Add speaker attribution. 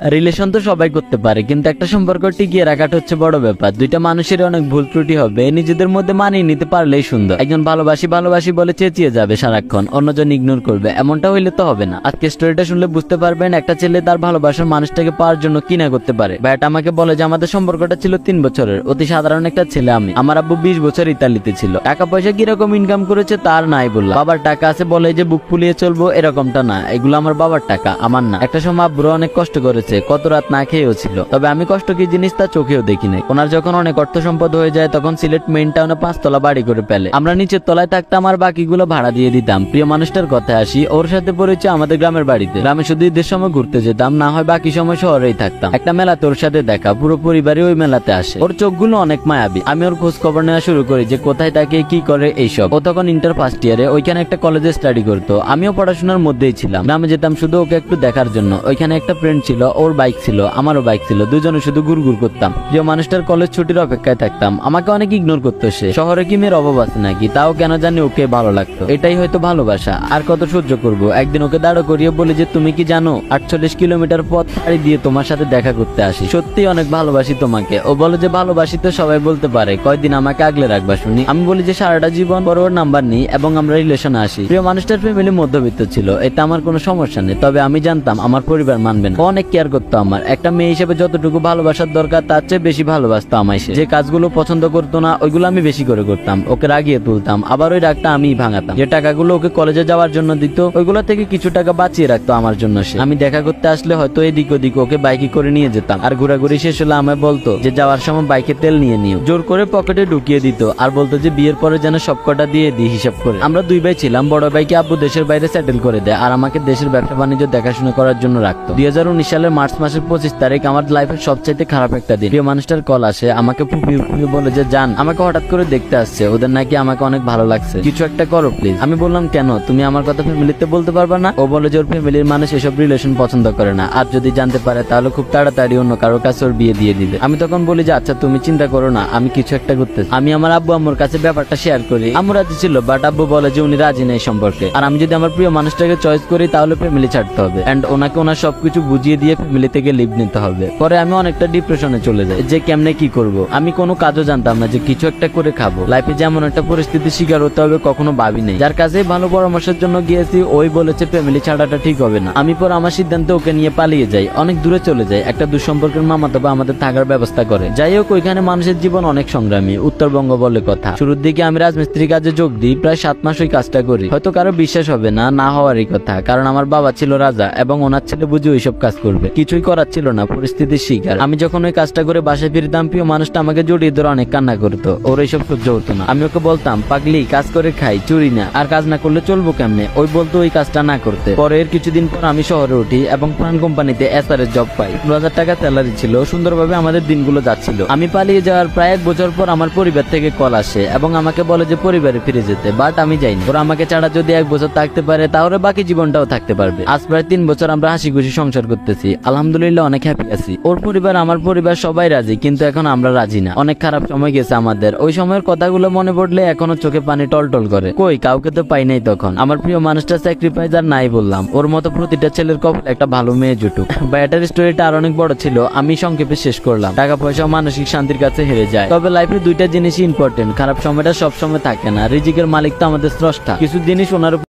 Speaker 1: Relation তো সবাই করতে পারে, কিন্তু একটা সম্পর্ক টিকিয়ে রাখাটা হচ্ছে বড় ব্যাপার। দুইটা মানুষের অনেক ভুল ত্রুটি হবে, নিজেদের মধ্যে মানিয়ে নিতে পারলেই সুন্দর। একজন ভালোবাসি ভালোবাসি বলে চেঁচিয়ে যাবে সারাক্ষণ, অন্যজন ইগনোর করবে, এমনটা হইলে তো হবে না। আজকে স্টোরিটা শুনলে বুঝতে পারবেন একটা ছেলে তার ভালোবাসার মানুষটাকে পাওয়ার জন্য কি না করতে পারে। ভাইটা আমাকে বলে যে আমাদের সম্পর্কটা ছিল 3 বছরের, অতি সাধারণ একটা ছেলে আমি। আমার আব্বু 20 বছর ইতালিতে ছিল, টাকা পয়সা কিরকম ইনকাম করেছে তার নাই বললাম। বাবার টাকা আছে বলে যে বুক ফুলিয়ে চলবো এরকমটা না, এগুলো আমার বাবার টাকা, আমার না। একটা সময় আব্বুরা অনেক কষ্ট করেছে, কত রাত না খেয়েও ছিল, তবে আমি কষ্ট কি জিনিস তা চোখেও দেখি নাই। ওনার যখন অনেক অর্থ সম্পদ হয়ে যায় তখন সিলেট মেইন টাউনে 5 তলা বাড়ি করে ফেলে, আমরা নিচের তলায় থাকতাম আর বাকিগুলো ভাড়া দিয়ে দিতাম। প্রিয় মানুষটার কথায় আসি, ওর সাথে পরিচয় আমাদের গ্রামের বাড়িতে। গ্রামে শুধু ঈদের সময় ঘুরতে যেতাম, না হয় বাকি সময় শহরেই থাকতাম। একটা মেলাতে ওর সাথে দেখা, পুরো পরিবারই ওই মেলাতে আসে। ওর চোখগুলো অনেক মায়াবী। আমি ওর খোঁজ খবর নেওয়া শুরু করি যে কোথায় থাকে, কি করে, এইসব। ও তখন ইন্টার ফার্স্ট ইয়ারে, ওইখানে একটা কলেজে স্টাডি করতো। আমিও পড়াশোনার মধ্যেই ছিলাম, গ্রামে যেতাম শুধু ওকে একটু দেখার জন্য। ওইখানে একটা ফ্রেন্ড ছিল, ওর বাইক ছিল, আমারও বাইক ছিল, দুজনে শুধু ঘুরঘুর করতাম। যে মানুষটার কলেজ ছুটির অপেক্ষায় থাকতাম। আমাকে অনেক ইগনোর করতো সে। শহরে কি মেয়ের অভাব আছে নাকি, তাও কেন জানি ওকে ভালো লাগতো। এটাই হয়তো ভালোবাসা, আর কত সহ্য করব। একদিন ওকে দাঁড়ো করিয়ে বলি যে তুমি কি জানো 48 কিলোমিটার পথ পাড়ি দিয়ে তোমার সাথে দেখা করতে আসি, সত্যি অনেক ভালোবাসি তোমাকে। ও বলে যে ভালোবাসি তো সবাই বলতে পারে, কয়দিন আমাকে আগলে রাখবা শুনি। আমি বলি যে সারাটা জীবন পর ওর নাম্বার নিই এবং আমরা রিলেশনে আসি। প্রিয় মানুষটার ফ্যামিলি মধ্যবিত্ত ছিল, এতে আমার কোনো সমস্যা নেই, তবে আমি জানতাম আমার পরিবার মানবে না। ও অনেক কেয়ার করতো আমার। একটা মেয়ে হিসেবে যতটুকু ভালোবাসার দরকার তার চেয়ে বেশি ভালোবাসতো আমায় সে। যে কাজগুলো পছন্দ করতো না ওইগুলো আমি বেশি করে করতাম, ওকে রাগিয়ে তুলতাম, আবার ওই রাগটা আমিই ভাঙাতাম। যে টাকাগুলো ওকে কলেজে যাওয়ার জন্য দিত ওইগুলো থেকে কিছু টাকা বাঁচিয়ে রাখতো আমার জন্য সে। আমি দেখা করতে আসলে হয়তো এদিক ওদিক ওকে বাইকে করে নিয়ে যেতাম, আর ঘোরাঘুরি শেষ হলে আমায় বলতো যে যাওয়ার সময় বাইকে তেল নিয়ে নিও। জোর করে পকেটে ঢুকিয়ে দিত আর বলতো যে বিয়ের পরে যেন সবকটা দিয়ে দিই হিসাব করে। আমরা 2 ভাই ছিলাম, বড় ভাইকে আব্বু দেশের বাইরে সেটেল করে দেয় আর আমাকে দেশের ব্যবসা বাণিজ্য দেখাশোনা করার জন্য রাখতো। 2019 সালের মার্চ মাসের 25 তারিখ আমার লাইফের সবচাইতে খারাপ একটা দিন। প্রিয় মানুষটার কল আসে, আমাকে ফুপিয়ে বলে যে জান আমাকে হঠাৎ করে দেখতে আসছে, ওদের নাকি আমাকে অনেক ভালো লাগছে, কিছু একটা করো প্লিজ। আমি বললাম কেন, তুমি আমার কথা ফ্যামিলিতে বলতে পারবা না? ও বলে যে ওর ফ্যামিলির মানুষ এসব রিলেশন পছন্দ করে না, আর যদি জানতে পারে তাহলে খুব তাড়াতাড়ি অন্য কারোর কাছে ওর বিয়ে দিয়ে দিবে। আমি তখন বলি যে আচ্ছা তুমি চিন্তা করো না, আমি কিছু একটা করতেছি। আমি আমার আব্বু আম্মুর কাছে ব্যাপারটা শেয়ার করি। আম্মু রাজি ছিল, বাট আব্বু বলে যে উনি রাজি নেই সম্পর্কে, আর আমি যদি আমার প্রিয় মানুষটাকে চয়েস করি তাহলে ফ্যামিলি ছাড়তে হবে এন্ড ওনাকে ওনার সবকিছু বুঝিয়ে দিয়ে ফ্যামিলি থেকে লিভ নিতে হবে। পরে আমি অনেকটা ডিপ্রেশনে চলে যাই যে কেমনে কি করব। আমি কোনো কাজও জানতাম না, যে কিছু একটা করে খাবো। লাইফে যেমন একটা পরিস্থিতির শিকার হতে হবে কখনো ভাবি নেই। যার কাছে ভালো পরামর্শের জন্য গিয়েছি ওই বলেছে ফ্যামিলি ছাড়াটা ঠিক হবে না। আমি পর আমার সিদ্ধান্তে ওকে নিয়ে পালিয়ে যাই, অনেক দূরে চলে যাই। একটা দুঃসম্পর্কের মামাতো ভাই আমাদের থাকার ব্যবস্থা করে। যাই হোক, ওইখানে মানুষের জীবন অনেক সংগ্রামী, উত্তরবঙ্গ বলে কথা। শুরুর দিকে আমি রাজমিস্ত্রি কাজে যোগ দিই, প্রায় 7 মাস ওই কাজটা করি। হয়তো কারো বিশ্বাস হবে না, না হওয়ারই কথা, কারণ আমার বাবা ছিল রাজা এবং ওনার ছেলে বুঝে ওইসব কাজ করবে, কিছুই করার ছিল না, পরিস্থিতির শিকার। আমি যখন ওই কাজটা করে বাসায় ফিরতাম প্রিয় মানুষটা আমাকে জড়িয়ে ধরে অনেক কান্না করতো। ওর এইসব সহ্য হতো না। আমি ওকে বলতাম পাগলি কাজ করে খাই, চুরি না, আর কাজ না করলে চলবো কেমনে? ওই বলতো ওই কাজটা না করতে। পরের কিছুদিন পর আমি শহরে উঠি এবং প্রাণ কোম্পানিতে SR এর জব পাই। 2000 টাকা স্যালারি ছিল, সুন্দরভাবে আমাদের দিনগুলো যাচ্ছিল। আমি পালিয়ে যাওয়ার প্রায় 1 বছর পর আমার পরিবার থেকে কল আসে এবং আমাকে বলে যে পরিবারে ফিরে যেতে, বাট আমি যাইনি। ওরা আমাকে ছাড়া যদি 1 বছর থাকতে পারে তাহলে বাকি জীবনটাও থাকতে পারবে। আজ প্রায় 3 বছর আমরা হাসি খুশি সংসার করতেছি, আলহামদুলিল্লাহ অনেক হ্যাপি আছি। ওর পরিবার আমার পরিবার সবাই রাজি, কিন্তু এখন আমরা রাজি না। অনেক খারাপ সময় গেছে আমাদের, ওই সময়ের কথাগুলো মনে পড়লে এখনো চোখে পানি টলটল করে। কই কাউকে তো পাই নাই তখন। আমার প্রিয় মানুষটা স্যাক্রিফাইস আর নাই বললাম, ওর মতো প্রতিটা ছেলের কপালে একটা ভালো মেয়ে জুটুক। ব্যাটার স্টোরিটা আর অনেক বড় ছিল, আমি সংক্ষেপে শেষ করলাম। টাকা পয়সা মানসিক শান্তির কাছে হেরে যায়, তবে লাইফে 2টা জিনিসই ইম্পর্টেন্ট। খারাপ সময়টা সব সময় থাকে না, রিজিকের মালিক তো আমাদের স্রষ্টা। কিছু জিনিস ওনার